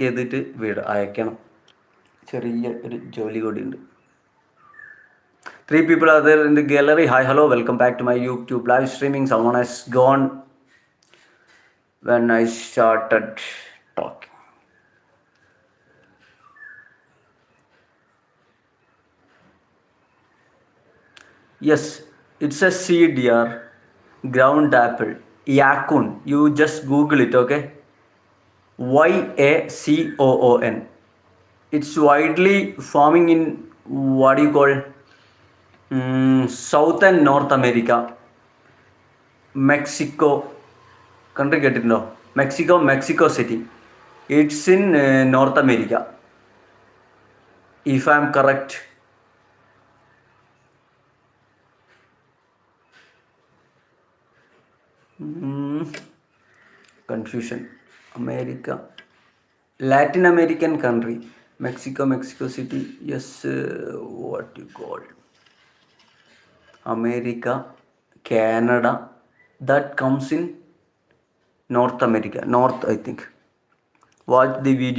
ചെയ്തിട്ട് അയക്കണം. ചെറിയ ഒരു ജോലി കൂടിയുണ്ട്. 3 people are there in the gallery. Hi, hello, welcome back to my YouTube live streaming. Someone has gone when I started talking. Yes, it's a seed, dear. Ground apple. Yakun. You just Google it, okay? YACOON. It's widely farming in what do you call South and North America. Mexico country കേട്ടിട്ടുണ്ടോ? Mexico City. It's in North America, if I'm correct. Confusion. America, Latin American country. Mexico City. Yes, what you call America, Canada, that comes in North America. North, I think. Watch the video.